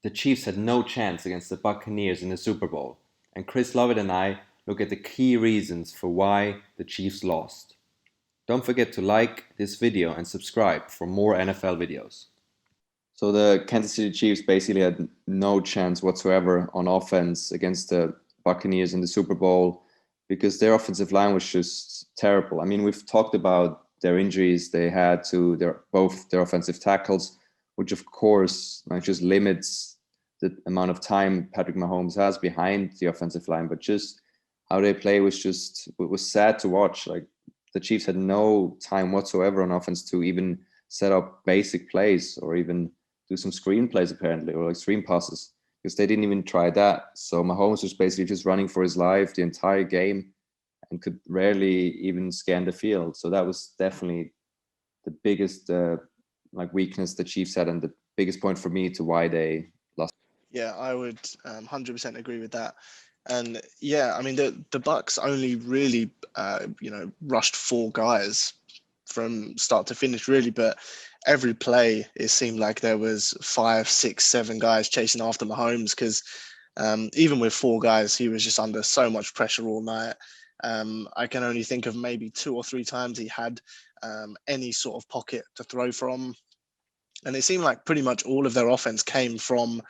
The Chiefs had no chance against the Buccaneers in the Super Bowl, and Chris Lovitt and I look at the key reasons for why the Chiefs lost. Don't forget to like this video and subscribe for more NFL videos. So the Kansas City Chiefs basically had no chance whatsoever on offense against the Buccaneers in the Super Bowl because their offensive line was just terrible. I mean, we've talked about their injuries they had to both their offensive tackles, which of course just limits the amount of time Patrick Mahomes has behind the offensive line. But just how they play was sad to watch. Like the Chiefs had no time whatsoever on offense to even set up basic plays or even do some screen plays apparently, or like screen passes, because they didn't even try that. So Mahomes was basically just running for his life the entire game and could rarely even scan the field. So that was definitely the biggest weakness the Chiefs had, and the biggest point for me to why they lost. Yeah, I would 100% agree with that. And yeah, I mean the Bucks only really rushed four guys from start to finish really, but every play it seemed like there was 5, 6, 7 guys chasing after Mahomes because even with four guys, he was just under so much pressure all night. I can only think of maybe 2 or 3 times he had any sort of pocket to throw from. And it seemed like pretty much all of their offense came from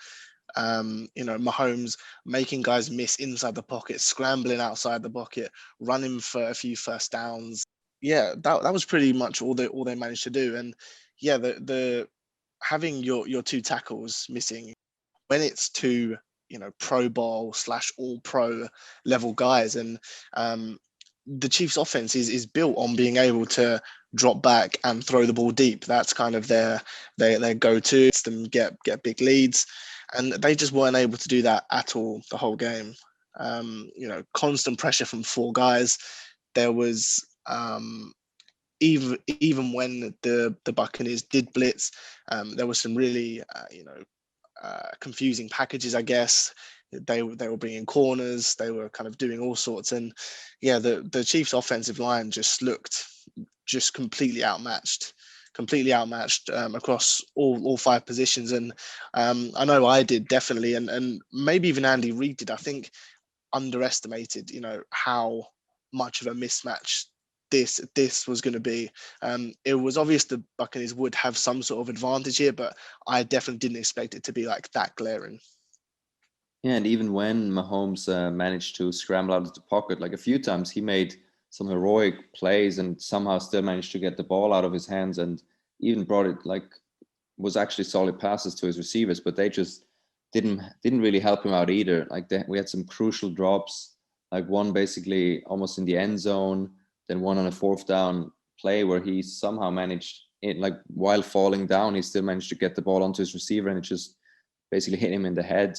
Mahomes making guys miss inside the pocket, scrambling outside the pocket, running for a few first downs. Yeah, that was pretty much all they managed to do. And yeah, the having your two tackles missing when it's two Pro Bowl / All Pro level guys, and the Chiefs' offense is built on being able to drop back and throw the ball deep. That's kind of their go-to. It's them get big leads, and they just weren't able to do that at all the whole game. Constant pressure from four guys. There was even when the Buccaneers did blitz, there was some really confusing packages, I guess. They were bringing corners, they were kind of doing all sorts, and yeah, the Chiefs' offensive line just looked just completely outmatched across all 5 positions. And I know I did definitely, and maybe even Andy Reid did. I think underestimated, how much of a mismatch this was going to be. It was obvious the Buccaneers would have some sort of advantage here, but I definitely didn't expect it to be like that glaring. Yeah, and even when Mahomes managed to scramble out of the pocket, like a few times, he made some heroic plays and somehow still managed to get the ball out of his hands and even brought it was actually solid passes to his receivers, but they just didn't really help him out either. We had some crucial drops, like one basically almost in the end zone, then one on a 4th down play where he somehow managed it, like while falling down, he still managed to get the ball onto his receiver and it just basically hit him in the head.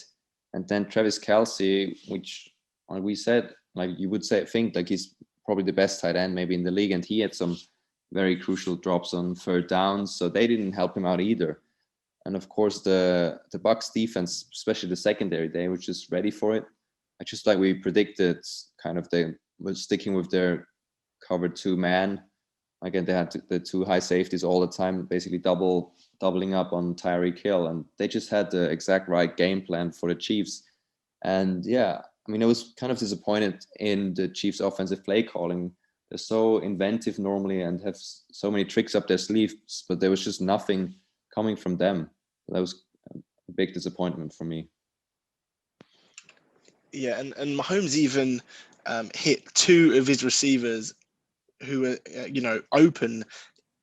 And then Travis Kelce, which we said, like you would think like he's probably the best tight end maybe in the league, and he had some very crucial drops on 3rd downs, so they didn't help him out either. And of course, the Bucks defense, especially the secondary, they were just ready for it. Just like we predicted, kind of they were sticking with their cover 2 man. Again, they had the 2 high safeties all the time, basically doubling up on Tyreek Hill, and they just had the exact right game plan for the Chiefs. And yeah, I mean, I was kind of disappointed in the Chiefs' offensive play calling. They're so inventive normally and have so many tricks up their sleeves, but there was just nothing coming from them. That was a big disappointment for me. Yeah, and Mahomes even hit 2 of his receivers who were open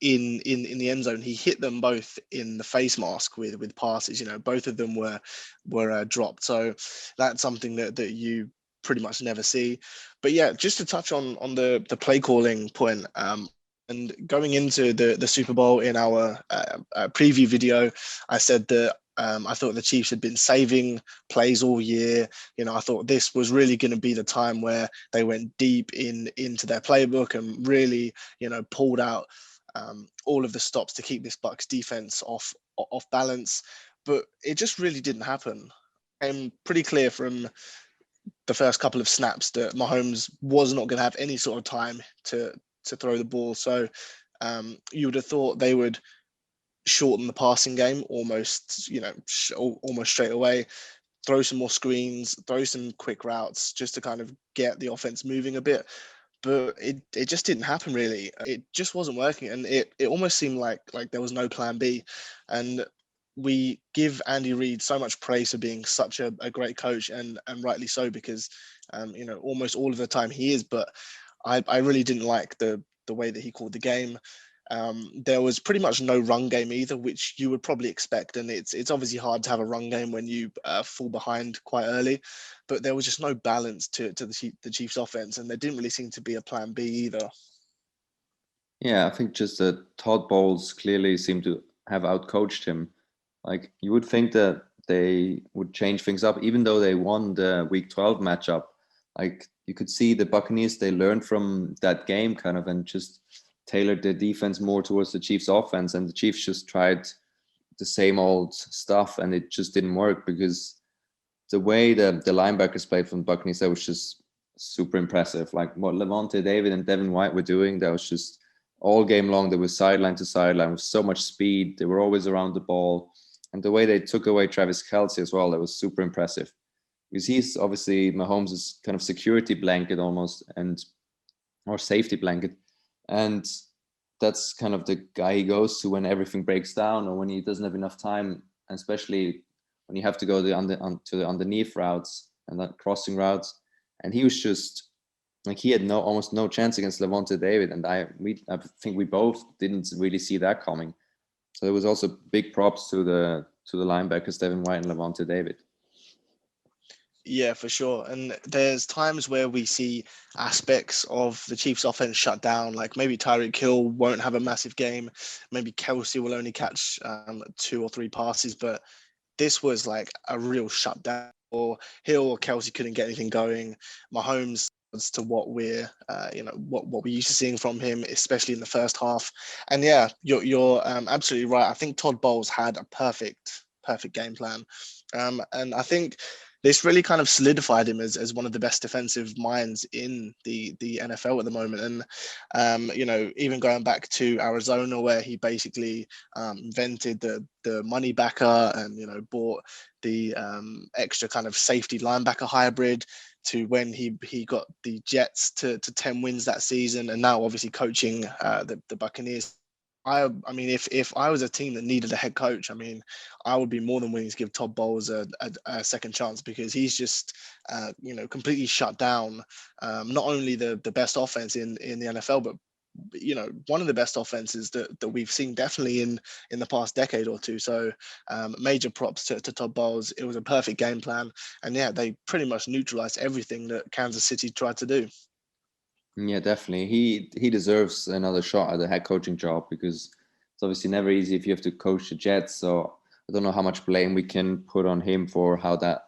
in the end zone. He hit them both in the face mask with passes. Both of them were dropped. So that's something that you pretty much never see. But yeah, just to touch on the play calling point. And going into the Super Bowl in our preview video, I said that I thought the Chiefs had been saving plays all year. I thought this was really going to be the time where they went deep into their playbook and really, pulled out all of the stops to keep this Bucks defense off balance. But it just really didn't happen. I'm pretty clear from the first couple of snaps that Mahomes was not going to have any sort of time to throw the ball. So you would have thought they would shorten the passing game almost, almost straight away. Throw some more screens, throw some quick routes just to kind of get the offense moving a bit. But it just didn't happen really. It just wasn't working, and it almost seemed like there was no plan B. And we give Andy Reid so much praise for being such a great coach, and rightly so, because almost all of the time he is. But I really didn't like the way that he called the game. There was pretty much no run game either, which you would probably expect, and it's obviously hard to have a run game when you fall behind quite early. But there was just no balance to the Chiefs' offense, and there didn't really seem to be a plan B either. Yeah, I think just that Todd Bowles clearly seemed to have outcoached him. Like you would think that they would change things up, even though they won the Week 12 matchup. Like you could see the Buccaneers, they learned from that game kind of and just tailored their defense more towards the Chiefs' offense, and the Chiefs just tried the same old stuff, and it just didn't work because the way the linebackers played from the Buccaneers, that was just super impressive. Like what Levante David and Devin White were doing, that was just all game long. They were sideline to sideline with so much speed. They were always around the ball. And the way they took away Travis Kelce as well, that was super impressive. Because he's obviously Mahomes' kind of security blanket almost, and or safety blanket. And that's kind of the guy he goes to when everything breaks down or when he doesn't have enough time, especially when you have to go to the underneath routes and that crossing routes. And he was just like he had almost no chance against Levante David, and I think we both didn't really see that coming. So there was also big props to the linebackers Devin White and Levante David. Yeah, for sure. And there's times where we see aspects of the Chiefs' offense shut down. Like maybe Tyreek Hill won't have a massive game. Maybe Kelce will only catch 2 or 3 passes. But this was like a real shutdown. Or Hill or Kelce couldn't get anything going. Mahomes to what we're what we're used to seeing from him, especially in the first half. And yeah, you're absolutely right. I think Todd Bowles had a perfect game plan, and I think this really kind of solidified him as one of the best defensive minds in the NFL at the moment. And even going back to Arizona, where he basically invented the money backer and bought the extra kind of safety linebacker hybrid, to when he got the Jets to 10 wins that season, and now obviously coaching the Buccaneers. I mean, if I was a team that needed a head coach, I mean, I would be more than willing to give Todd Bowles a second chance, because he's just completely shut down not only the best offense in the NFL, but one of the best offenses that we've seen definitely in the past decade or two. So major props to Todd Bowles. It was a perfect game plan, and yeah, they pretty much neutralized everything that Kansas City tried to do. Yeah, definitely. He deserves another shot at the head coaching job because it's obviously never easy if you have to coach the Jets. So I don't know how much blame we can put on him for how that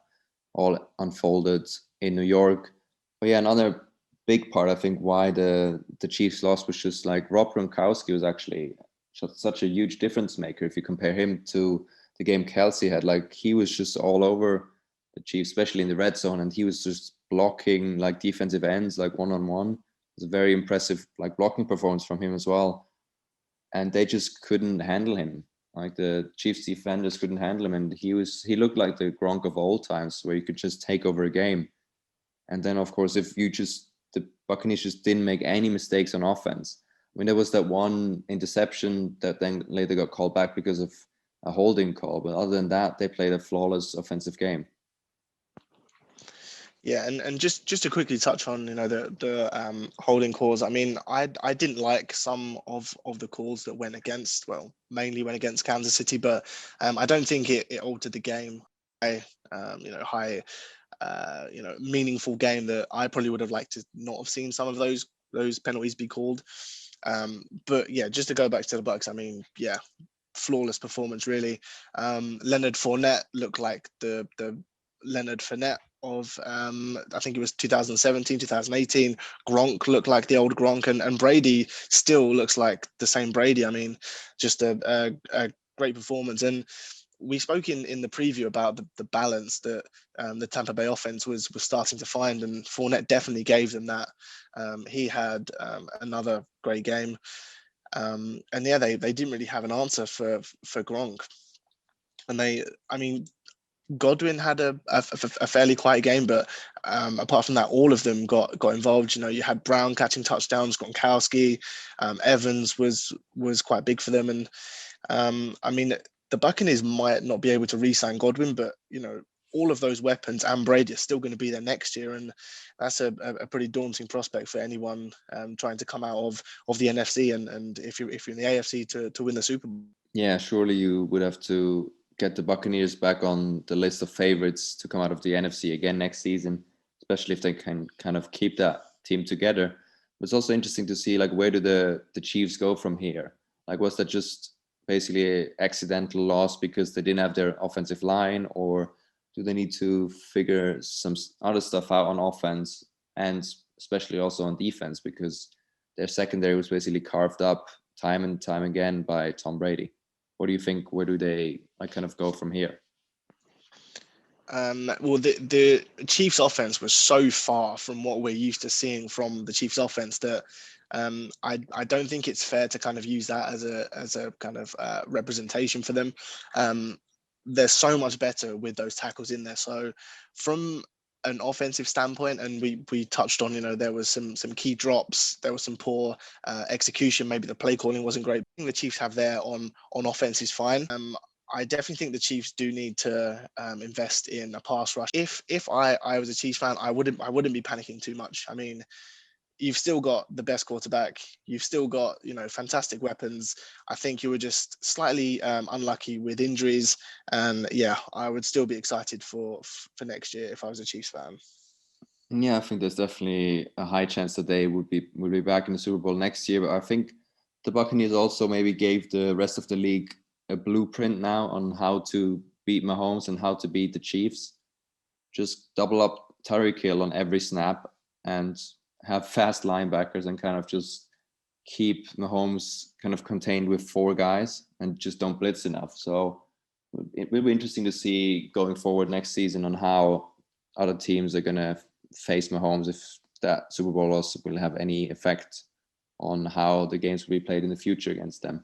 all unfolded in New York. But yeah, another big part I think why the Chiefs lost was just like Rob Gronkowski was actually such a huge difference maker if you compare him to the game Kelsey had. Like he was just all over the Chiefs, especially in the red zone, and he was just blocking like defensive ends like one on one. It was a very impressive like blocking performance from him as well. And they just couldn't handle him. Like the Chiefs defenders couldn't handle him, and he looked like the Gronk of old times, where you could just take over a game. And then of course, if you just the Buccaneers just didn't make any mistakes on offense. I mean, there was that one interception that then later got called back because of a holding call, but other than that, they played a flawless offensive game. Yeah, and just to quickly touch on the holding calls. I mean, I didn't like some of the calls that went against, well, mainly went against Kansas City, but I don't think it altered the game. High meaningful game that I probably would have liked to not have seen some of those penalties be called. But yeah, just to go back to the Bucks, I mean, yeah, flawless performance really. Leonard Fournette looked like the Leonard Fournette of I think it was 2017, 2018. Gronk looked like the old Gronk, and Brady still looks like the same Brady. I mean, just a great performance. And we spoke in the preview about the balance that the Tampa Bay offense was starting to find, and Fournette definitely gave them that. He had another great game. And yeah, they didn't really have an answer for Gronk. And I mean, Godwin had a fairly quiet game, but apart from that, all of them got involved. You know, you had Brown catching touchdowns, Gronkowski, Evans was quite big for them, and I mean, the Buccaneers might not be able to re-sign Godwin, but you know, all of those weapons and Brady are still going to be there next year, and that's a pretty daunting prospect for anyone trying to come out of the NFC and if you're in the AFC to win the Super Bowl. Yeah, surely you would have to get the Buccaneers back on the list of favorites to come out of the NFC again next season, especially if they can kind of keep that team together. But it's also interesting to see, like, where do the Chiefs go from here? Like, was that just basically an accidental loss because they didn't have their offensive line, or do they need to figure some other stuff out on offense and especially also on defense, because their secondary was basically carved up time and time again by Tom Brady? What do you think? Where do they like kind of go from here? Well, the Chiefs' offense was so far from what we're used to seeing from the Chiefs' offense that I don't think it's fair to kind of use that as a kind of representation for them. They're so much better with those tackles in there. So from an offensive standpoint, and we touched on, you know, there was some key drops, there was some poor execution, maybe the play calling wasn't great. I think the Chiefs have there on offense is fine. I definitely think the Chiefs do need to invest in a pass rush. If I was a Chiefs fan, I wouldn't be panicking too much. I mean, you've still got the best quarterback. You've still got, you know, fantastic weapons. I think you were just slightly unlucky with injuries, and yeah, I would still be excited for next year if I was a Chiefs fan. Yeah, I think there's definitely a high chance that they would be back in the Super Bowl next year. But I think the Buccaneers also maybe gave the rest of the league a blueprint now on how to beat Mahomes and how to beat the Chiefs. Just double up Tyreek Hill on every snap and have fast linebackers and kind of just keep Mahomes kind of contained with four guys and just don't blitz enough. So it will be interesting to see going forward next season on how other teams are going to face Mahomes, if that Super Bowl loss will have any effect on how the games will be played in the future against them.